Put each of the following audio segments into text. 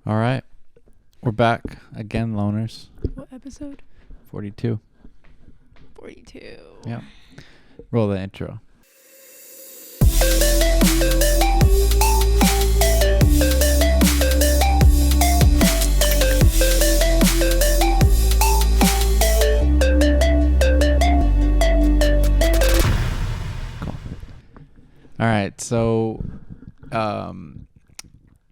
All right. We're back again, loners. What episode? 42. 42. Yeah. Roll the intro. Cool. All right. So,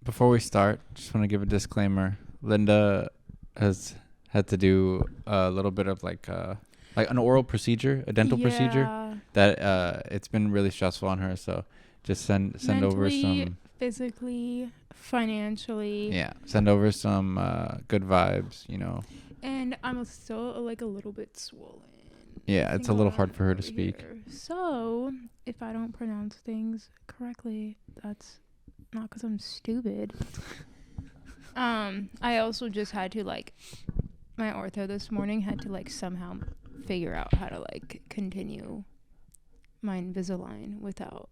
before we start, just want to give a disclaimer. Linda has had to do a little bit of like an oral procedure, a dental procedure that it's been really stressful on her. So just send Mentally, over some, physically, financially. yeah, send over some good vibes, you know. And I'm still like a little bit swollen. Yeah, it's a little hard for her to speak. Here. So if I don't pronounce things correctly, that's not because I'm stupid. I also just had to my ortho this morning had to somehow figure out how to continue my Invisalign without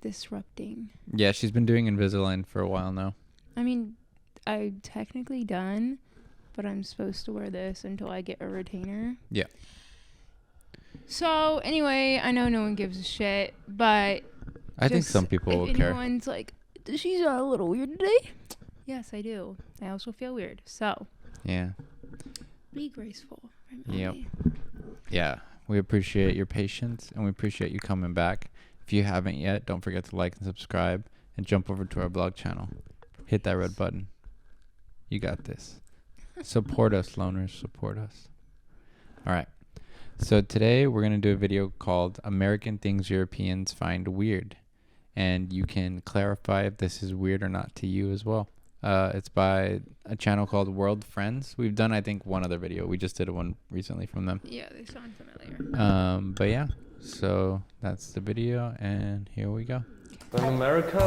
disrupting. Yeah, she's been doing Invisalign for a while now. I mean, I'm technically done, but I'm supposed to wear this until I get a retainer. Yeah. So anyway, I know no one gives a shit, but I think some people will care. Anyone's like, she's a little weird today. Yes, I do. I also feel weird. So yeah. Be graceful. Yep. Yeah. We appreciate your patience and we appreciate you coming back. If you haven't yet, don't forget to like and subscribe and jump over to our blog channel. Hit that red button. You got this. Support us, loners. Support us. All right. So today we're going to do a video called American Things Europeans Find Weird. And you can clarify if this is weird or not to you as well. It's by a channel called World Friends. We've done, I think, one other video. We just did one recently from them. Yeah, they sound familiar. But yeah, so that's the video, and here we go. In America,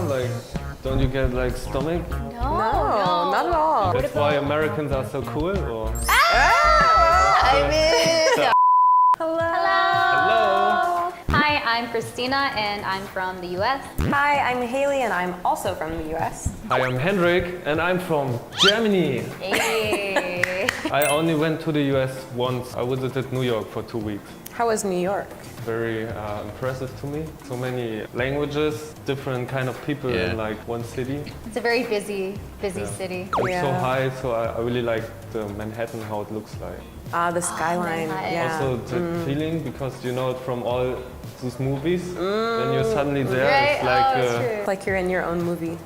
don't you get stomach? No, not at all. That's why Americans are so cool, or? I mean, hello. Hi, I'm Christina and I'm from the US. Hi, I'm Haley and I'm also from the US. Hi, I'm Hendrik and I'm from Germany. Hey. I only went to the US once. I visited New York for 2 weeks. How was New York? Very impressive to me. So many languages, different kind of people in one city. It's a very busy city. It's so high, so I really like the Manhattan, how it looks like. The skyline, yeah. Also the feeling, because you know it from all these movies, when you're suddenly there, right? it's Like you're in your own movie.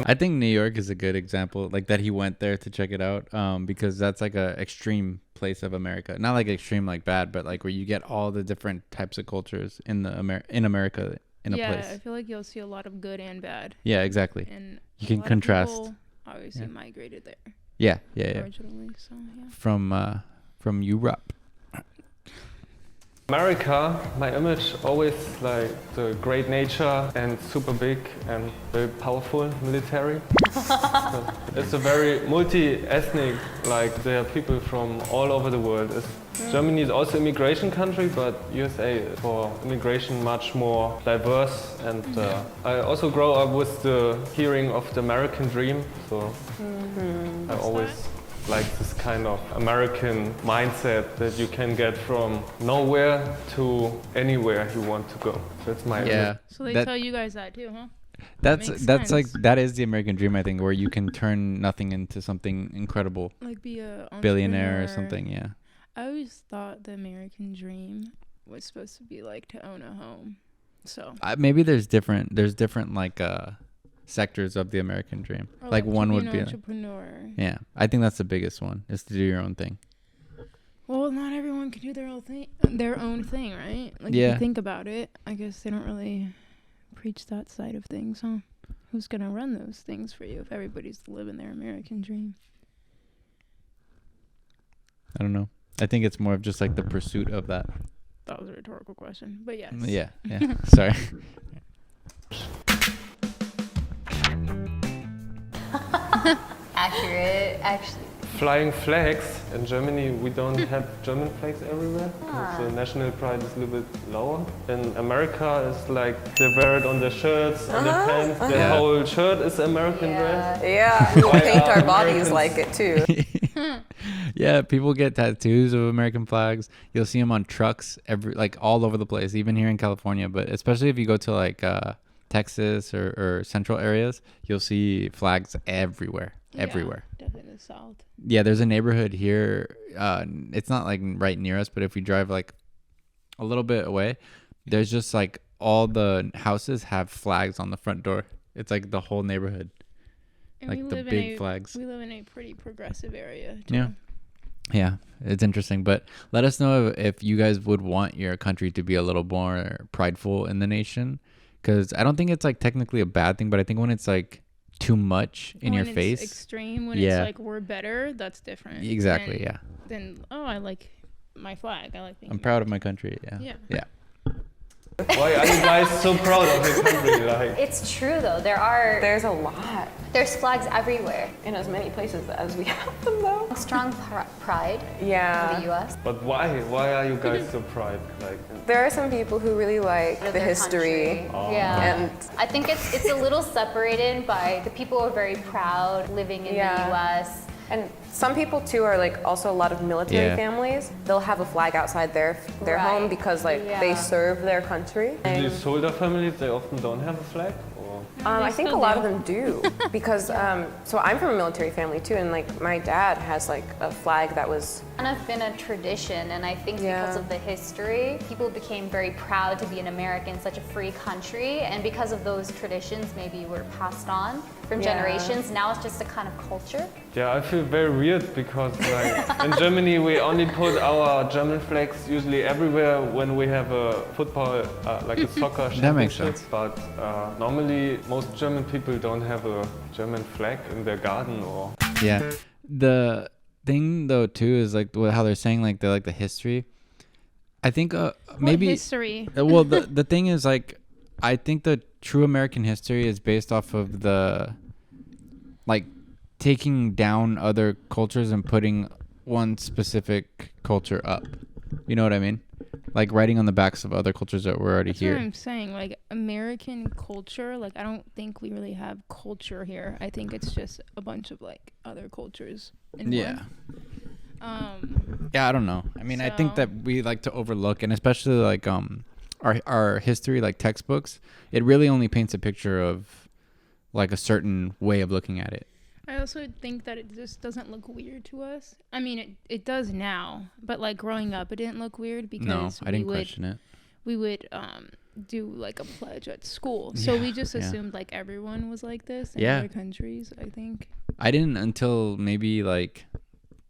I think New York is a good example, that he went there to check it out, because that's like a extreme place of America. Not like extreme like bad, but where you get all the different types of cultures in America in a place. Yeah, I feel like you'll see a lot of good and bad. Yeah, exactly. And you can contrast. People obviously migrated there. Yeah. Originally, so yeah. From Europe. America, my image always the great nature and super big and very powerful military. It's a very multi-ethnic, there are people from all over the world. Germany is also an immigration country, but USA is for immigration much more diverse. And I also grow up with the hearing of the American dream, so I always like this kind of American mindset that you can get from nowhere to anywhere you want to go. That's my image. So they tell you guys that too, huh? That is the American dream, I think, where you can turn nothing into something incredible. Like be a billionaire or something, yeah. I always thought the American dream was supposed to be to own a home. So maybe there's different sectors of the American dream. Or one would be an entrepreneur. Yeah, I think that's the biggest one, is to do your own thing. Well, not everyone can do their own thing, right? If you think about it, I guess they don't really preach that side of things, huh? Who's gonna run those things for you if everybody's living their American dream? I don't know. I think it's more of just the pursuit of that. That was a rhetorical question, but yes. Yeah. Sorry. Accurate, actually. flying flags. In Germany, we don't have German flags everywhere. So national pride is a little bit lower. In America, it's like they wear it on their shirts, on their pants. Their whole shirt is American dress. Yeah, we paint our bodies Americans- like it too. Yeah, people get tattoos of American flags. You'll see them on trucks like all over the place, even here in California. But especially if you go to like Texas or central areas, you'll see flags everywhere. Everywhere. Definitely the South. Yeah, there's a neighborhood here. It's not like right near us, but if we drive like a little bit away, there's just like all the houses have flags on the front door. It's like the whole neighborhood. And Like we the live big in a, flags. We live in a pretty progressive area. Too. Yeah. Yeah, it's interesting. But let us know if you guys would want your country to be a little more prideful in the nation. Because I don't think it's like technically a bad thing, but I think when it's like too much in your When face. it's extreme, when Yeah. it's like we're better, that's different. Exactly, yeah. Then, I like my flag. I like being I'm proud of my country. Yeah. Yeah. Yeah. Why are you guys so proud of your country? Like, It's true though. There's a lot There's flags everywhere. in as many places as we have them though. Strong pride in Yeah. the U.S. but why? Why are you guys so proud? Like, There are some people who really like of the their history. country. Yeah. And I think it's a little separated by the people who are very proud living in Yeah. the U.S. And some people too are like also a lot of military Yeah. families. They'll have a flag outside their home Right. because like Yeah. they serve their country. these soldier families, they often don't have a flag. Or I think a still lot do. of them do because so I'm from a military family too, and like my dad has like a flag that was Kind of been a tradition, and I think because Yeah. of the history, people became very proud to be an American, such a free country, and because of those traditions, maybe were passed on from Yeah. generations. Now it's just a kind of culture. yeah, I feel very weird because like in Germany we only put our German flags usually everywhere when we have a football, like a soccer championship. That makes sense. But normally most German people don't have a German flag in their garden or. Yeah. The thing though too is like how they're saying like they like the history. I think maybe What history? well the thing is like I think the true American history is based off of the like taking down other cultures and putting one specific culture up. You know what I mean? Like writing on the backs of other cultures that were already That's here. what I'm saying. Like American culture, like I don't think we really have culture here. I think it's just a bunch of like other cultures. In Yeah. One. Yeah, I don't know. I mean, I think So- that we like to overlook, and especially like our history, like textbooks, it really only paints a picture of like a certain way of looking at it. I also think that it just doesn't look weird to us. I mean, it does now, but like growing up, it didn't look weird because No, I didn't we would question it. we would do like a pledge at school. So we just yeah. assumed like everyone was like this in Yeah. other countries, I think. I didn't until maybe like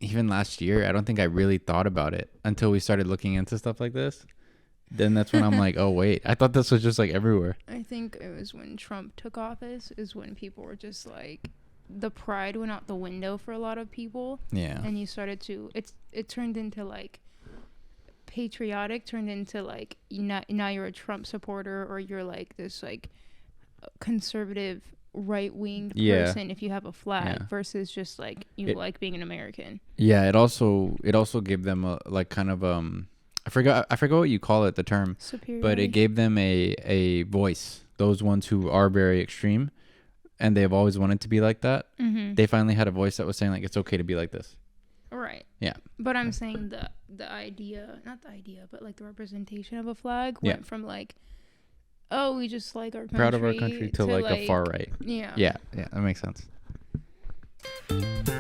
even last year. I don't think I really thought about it until we started looking into stuff like this. Then that's when I'm like, oh wait, I thought this was just like everywhere. I think it was when Trump took office is when people were just like the pride went out the window for a lot of people. Yeah. And you started to it turned into like patriotic, turned into like now you're a Trump supporter or you're like this like conservative right-winged Yeah. person if you have a flag Yeah. versus just like you It- like being an American. Yeah, it also gave them a like kind of I forgot what you call it, the term, Superiority. but it gave them a voice. Those ones who are very extreme and they've always wanted to be like that. Mm-hmm. They finally had a voice that was saying like it's okay to be like this. Right. Yeah. But I'm saying the idea, not the idea, but like the representation of a flag Yeah. went from like, oh, we just like our country. Proud of our country to like a far right. Yeah. Yeah, that makes sense.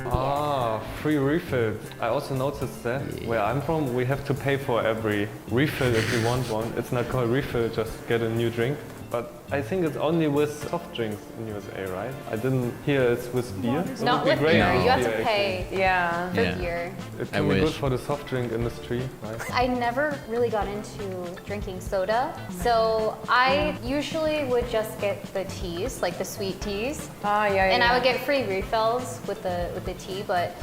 Ah, free refills. I also noticed that where I'm from, we have to pay for every refill if you want one. It's not called refill, just get a new drink. But I think it's only with soft drinks in USA, right? I didn't hear it's with beer. It Not would be with great beer. with You have beer, to actually. pay yeah. for Yeah. beer. It I can be good wish. for the soft drink industry, right? I never really got into drinking soda, so I usually would just get the teas, like the sweet teas, Ah, yeah, and yeah. I would get free refills with the tea. But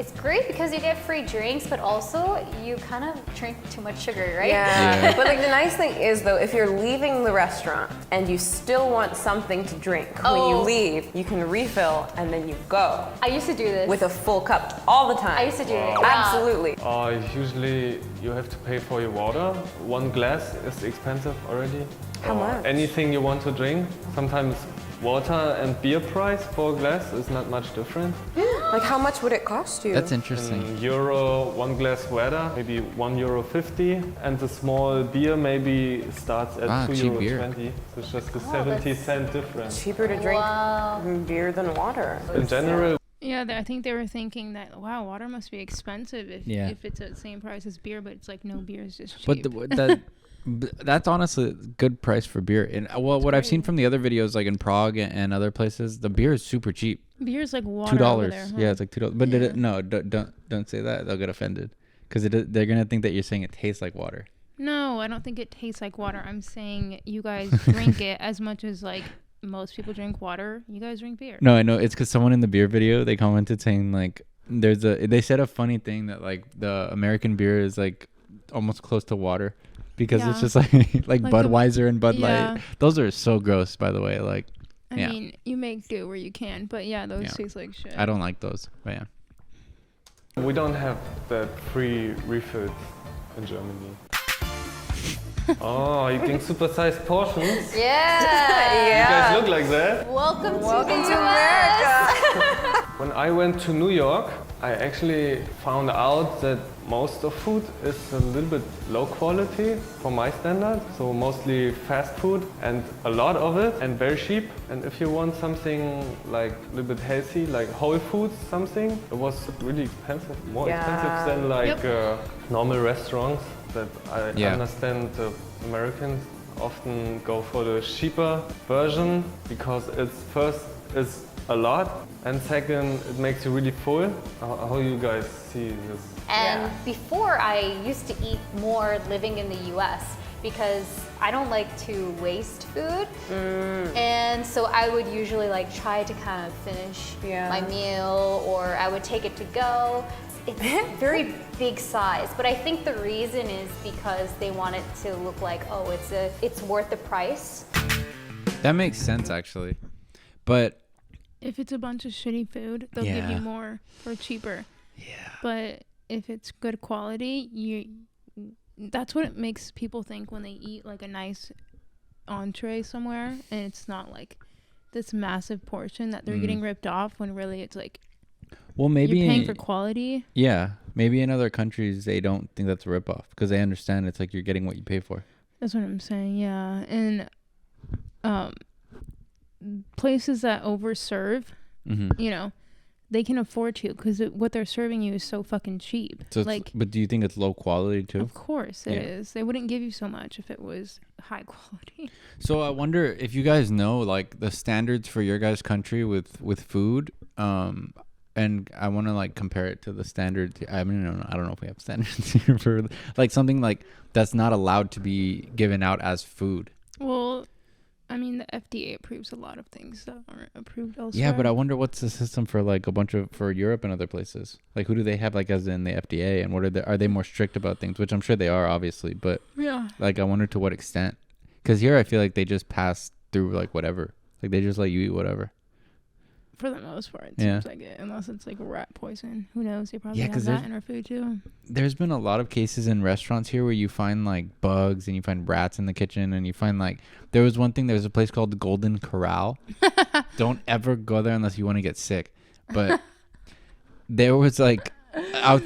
It's great because you get free drinks, but also you kind of drink too much sugar, right? Yeah. But like the nice thing is though, if you're leaving the restaurant and you still want something to drink when you leave, you can refill and then you go. I used to do this. With a full cup all the time. I used to do it. Absolutely. Usually you have to pay for your water. One glass is expensive already. How much? Anything you want to drink. Sometimes water and beer price for a glass is not much different. Like how much would it cost you? That's interesting. In euro, one glass water, maybe €1.50, and the small beer maybe starts at €2.20. So it's just a 70-cent difference. Cheaper to drink beer than water. In general, Yeah, I think they were thinking that, wow, water must be expensive if it's at the same price as beer, but it's like, no, beer is just cheap. That's honestly a good price for beer. And what I've seen from the other videos, like in Prague and other places, the beer is super cheap. Beer is like water over there, huh? Yeah, it's like $2. But don't say that. They'll get offended because they're gonna think that you're saying it tastes like water. No, I don't think it tastes like water. I'm saying you guys drink it as much as like most people drink water. You guys drink beer. No, I know. It's because someone in the beer video, they commented saying like they said a funny thing that like the American beer is like almost close to water because it's just like Budweiser and Bud Light. Those are so gross, by the way. Like, I mean, you make do where you can, but those taste like shit. I don't like those, but yeah. we don't have that free refills in Germany. Oh, you think supersized portions? Yeah. You guys look like that. Welcome to America. When I went to New York, I actually found out that most of food is a little bit low quality for my standard. So mostly fast food and a lot of it and very cheap. And if you want something like a little bit healthy, like Whole Foods something, it was really expensive, more expensive than like normal restaurants. That I understand the Americans often go for the cheaper version because it's a lot, and second, it makes you really full. How you guys see this? And before, I used to eat more living in the US because I don't like to waste food. And so I would usually like try to kind of finish my meal, or I would take it to go. It's very big size, but I think the reason is because they want it to look like, oh, it's worth the price. That makes sense actually, but if it's a bunch of shitty food, they'll give you more for cheaper. Yeah. But if it's good quality, that's what it makes people think when they eat like a nice entree somewhere, and it's not like this massive portion that they're getting ripped off, when really it's like, well, maybe you're paying for quality. Yeah, maybe in other countries they don't think that's a ripoff because they understand it's like you're getting what you pay for. That's what I'm saying. Yeah, and places that overserve, they can afford to because what they're serving you is so fucking cheap. So but do you think it's low quality too? Of course it is. They wouldn't give you so much if it was high quality. So I wonder if you guys know like the standards for your guys' country with food. And I want to like compare it to the standards. I mean, I don't know if we have standards here for like something like that's not allowed to be given out as food. Well, I mean, the FDA approves a lot of things that aren't approved elsewhere. Yeah, but I wonder what's the system for like for Europe and other places. Like, who do they have like as in the FDA, and are they more strict about things? Which I'm sure they are, obviously. But like, I wonder to what extent. Because here I feel like they just pass through like whatever. Like they just let you eat whatever. For the most part, it seems like it. Unless it's like rat poison. Who knows? They probably have that in our food too. There's been a lot of cases in restaurants here where you find like bugs and you find rats in the kitchen, and you find like there was a place called the Golden Corral. Don't ever go there unless you want to get sick. But there was like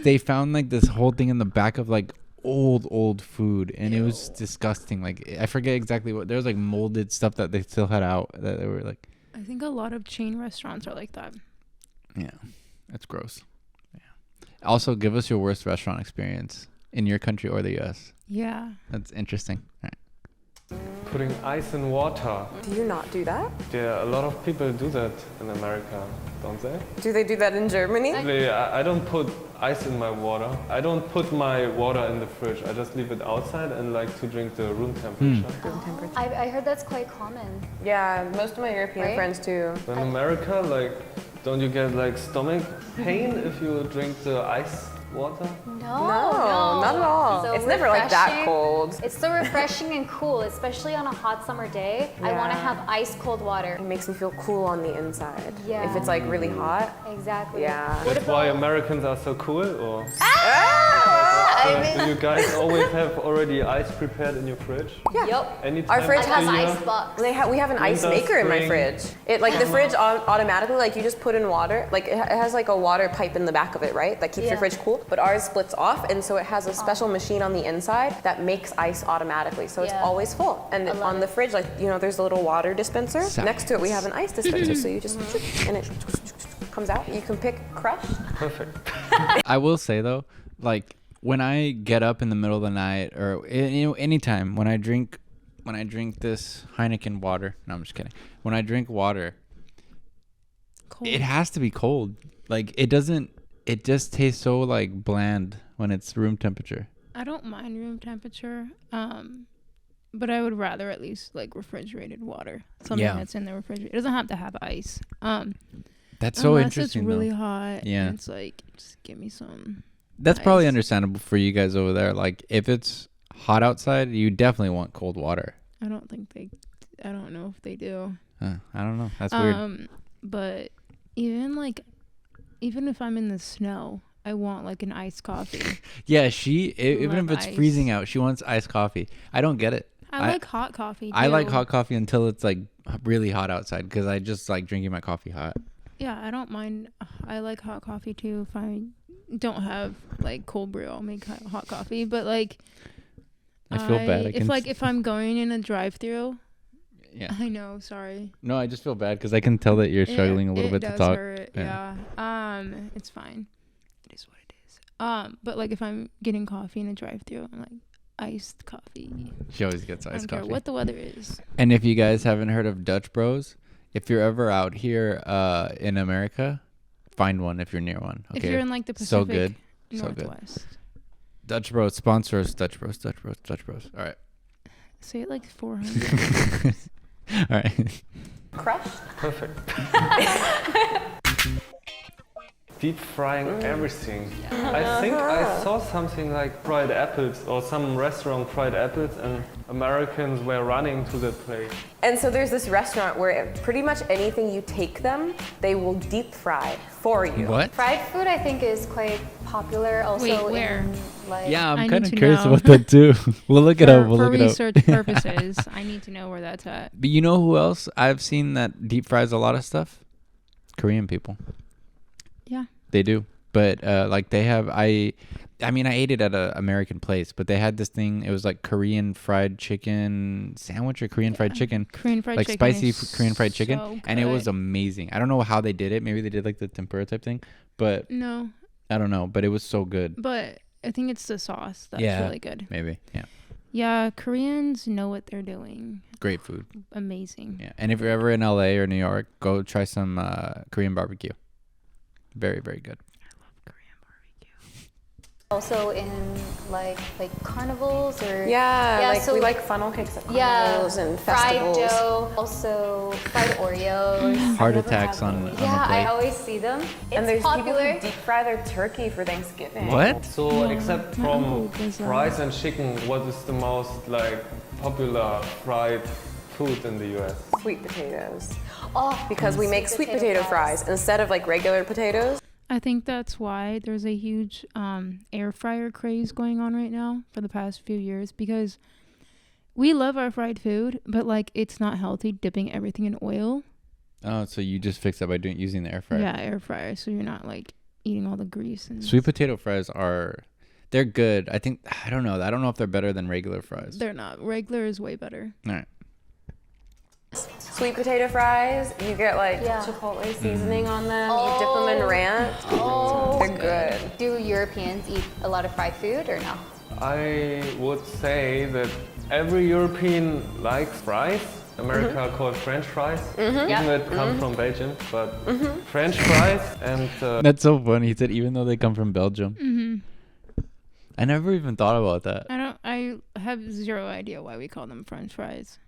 they found like this whole thing in the back of like old food, and it was disgusting. Like I forget exactly what, there was like molded stuff that they still had out that they were like, I think a lot of chain restaurants are like that. Yeah, that's gross. Yeah. Also, give us your worst restaurant experience in your country or the U.S. Yeah. That's interesting. All right. Putting ice in water. Do you not do that? Yeah, a lot of people do that in America, don't they? Do they do that in Germany? Actually, I don't put ice in my water. I don't put my water in the fridge. I just leave it outside and like to drink the room temperature. Room temperature. I heard that's quite common. Yeah, most of my European friends too. In America, like Don't you get like stomach pain if you drink the ice water? No, not at all. So It's never like that refreshing. cold. It's so refreshing and cool, especially on a hot summer day. I want to Yeah. have ice cold water. It makes me feel cool on the inside. Yeah. If it's like really hot. Exactly. Yeah. That's why Americans are so cool, or do you guys always have already ice prepared in your fridge? Yep. Anytime Our fridge of I the have year? ice box. We have an ice Winter, maker in my spring. fridge. It like the fridge automatically, like you just put in water, like it has like a water pipe in the back of it, right? That keeps your Yeah. fridge cool. But ours splits off, and so it has a special machine on the inside that makes ice automatically. So it's Yeah. always full. And love on the it. fridge, like there's a little water dispenser. Next to it, we have an ice dispenser. So you just and it comes out. You can pick Crush. Perfect. I will say though, like when I get up in the middle of the night or anytime when I drink this Heineken water. No, I'm just kidding. When I drink water, Cold. it has to be cold. Like it doesn't. It just tastes so like bland when it's room temperature. I don't mind room temperature, but I would rather at least like refrigerated water. Something Yeah. that's in the refrigerator. It doesn't have to have ice. That's so Unless interesting. it's really though. hot. Yeah. And it's like, just give me some. That's probably ice. understandable for you guys over there. Like if it's hot outside, you definitely want cold water. I don't know if they do. I don't know. That's weird. But even if I'm in the snow, I want like an iced coffee. Yeah, even if love it's ice. freezing out, she wants iced coffee. I don't get it. I like hot coffee too. I like hot coffee until it's like really hot outside because I just like drinking my coffee hot. Yeah, I don't mind. I like hot coffee too. If I don't have like cold brew, I'll make hot coffee. But like, I feel bad. if I'm going in a drive-through, yeah. I know. Sorry. No, I just feel bad because I can tell that you're struggling a little bit to does talk. Hurt, Yeah. yeah. It's fine. It is what it is. But like if I'm getting coffee in a drive-through, I'm like iced coffee. She always gets I iced don't care coffee. what the weather is. And if you guys haven't heard of Dutch Bros, if you're ever out here in America, find one if you're near one. Okay. If you're in like the Pacific So good. So good. Northwest, Dutch Bros, sponsor us. Dutch Bros, Dutch Bros, Dutch Bros. All right. say it like 400. All right. Crush. Perfect. Deep frying everything. I think I saw something like fried apples or some restaurant fried apples and Americans were running to the place. And so there's this restaurant where pretty much anything you take them, they will deep fry for you. What? Fried food, I think, is quite popular. Also, Wait, where? in like Yeah, I I'm need kind of to curious know. about that too. We'll look it up. We'll for look it up. research purposes, I need to know where that's at. But you know who else I've seen that deep fries a lot of stuff? Korean people. Yeah. They do. But like they have I mean I ate it at a American place, but they had this thing, it was like Korean fried chicken sandwich or Korean fried chicken. Korean fried Like chicken. spicy is Korean fried chicken. so And it was good. amazing. I don't know how they did it. Maybe they did like the tempura type thing. But No, I don't know. But it was so good. but I think it's the sauce that's Yeah. really good. Maybe. Yeah. Yeah, Koreans know what they're doing. Great food. Amazing. Yeah. And if you're ever in LA or New York, go try some Korean barbecue. Very, very good. also in like carnivals or Yeah, like so we like funnel cakes at yeah, carnivals and fried festivals. dough, also fried Oreos. Heart never attacks had on those. the Yeah, plate. I always see them. It's And there's popular. people who deep fry their turkey for Thanksgiving. What? So Yeah, except my uncle from does that. fries and chicken, what is the most like popular fried food in the US? Sweet potatoes. Oh, Because we make sweet potato fries instead of like regular potatoes. I think that's why there's a huge air fryer craze going on right now for the past few years, because we love our fried food, but like it's not healthy dipping everything in oil. Oh, so you just fix that by using the air fryer. Yeah, air fryer, so you're not like eating all the grease and Sweet potato fries they're good. I don't know. I don't know if they're better than regular fries. They're not. Regular is way better. All right. Sweet potato fries, you get like Yeah. chipotle seasoning on them. You dip them in ranch. Oh. They're good. Do Europeans eat a lot of fried food or no? I would say that every European likes fries. America called French fries, even though it comes from Belgium, but French fries and That's so funny. He said even though they come from Belgium. Mm-hmm. I never even thought about that. I have zero idea why we call them French fries.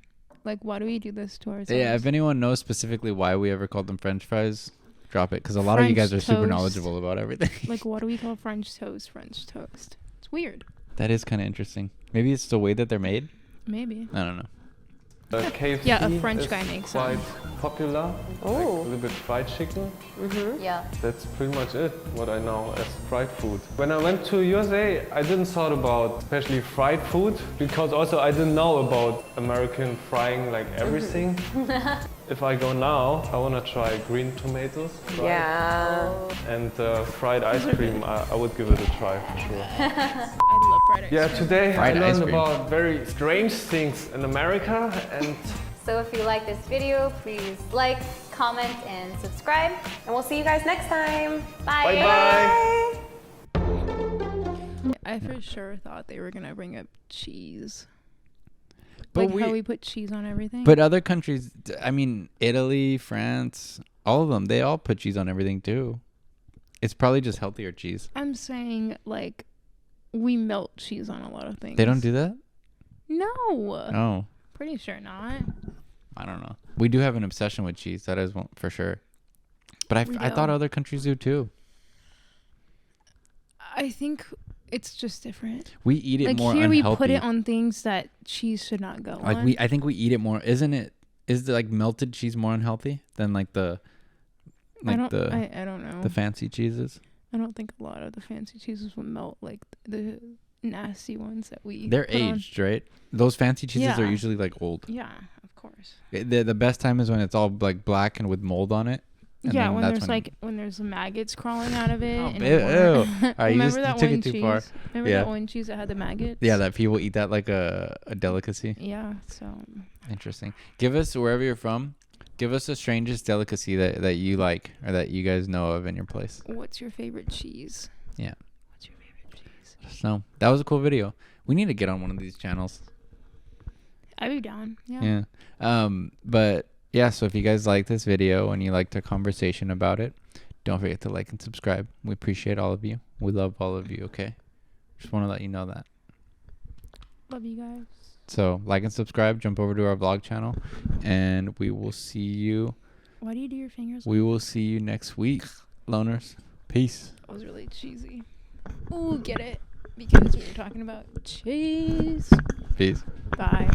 Like, why do we do this to ourselves? Yeah, if anyone knows specifically why we ever called them French fries, drop it, because a lot of you guys are French super toast. knowledgeable about everything. Like, what do we call French toast? French toast. It's weird. That is kind of interesting. Maybe it's the way that they're made. Maybe. I don't know. KFC Yeah, a French is guy makes quite them. popular. Like a Ooh. little bit fried chicken. Yeah. That's pretty much it, what I know as fried food. When I went to USA, I didn't thought about especially fried food, because also I didn't know about American frying like everything. If I go now, I want to try green tomatoes. Fried. Yeah. And fried ice cream, I would give it a try for sure. I love bread ice Yeah, cream. today Fried I ice learned cream. about very strange things in America, and So if you like this video, please like, comment, and subscribe. And we'll see you guys next time. Bye. bye-bye. I for sure thought they were gonna bring up cheese. But Like how we put cheese on everything. But other countries, I mean, Italy, France, all of them, they all put cheese on everything too. It's probably just healthier cheese. I'm saying, like, we melt cheese on a lot of things. They don't do that? No. Oh, Pretty sure not. I don't know. We do have an obsession with cheese. That is one for sure. But We I thought do. other countries do too. I think it's just different. We eat it Like more here unhealthy. we put it on things that cheese should not go Like on. I think we eat it more. Isn't it? Is the like melted cheese more unhealthy than like the I like don't, the I don't know. the fancy cheeses? I don't think a lot of the fancy cheeses will melt like the nasty ones that we They're put on. aged, right? Those fancy cheeses are Yeah. usually like old. Yeah, of course. The best time is when it's all like black and with mold on it. And Yeah, then when that's there's when there's maggots crawling out of it. Oh, and ew. it won't- All right, you Remember just- that you took one it too cheese? far. Remember Yeah. that one cheese that had the maggots? Yeah, that people eat that like a delicacy. Yeah, so Interesting. Give us, wherever you're from, give us the strangest delicacy that you like or that you guys know of in your place. what's your favorite cheese? Yeah. What's your favorite cheese? So that was a cool video. We need to get on one of these channels. I'd be down. Yeah. Yeah. But yeah, so if you guys like this video and you liked our conversation about it, don't forget to like and subscribe. We appreciate all of you. We love all of you, okay? Just want to let you know that. Love you guys. So like and subscribe, jump over to our vlog channel, and we will see you. Why do you do your fingers? We will see you next week, loners. Peace. That was really cheesy. Ooh, get it? Because we were talking about cheese. Peace. Bye.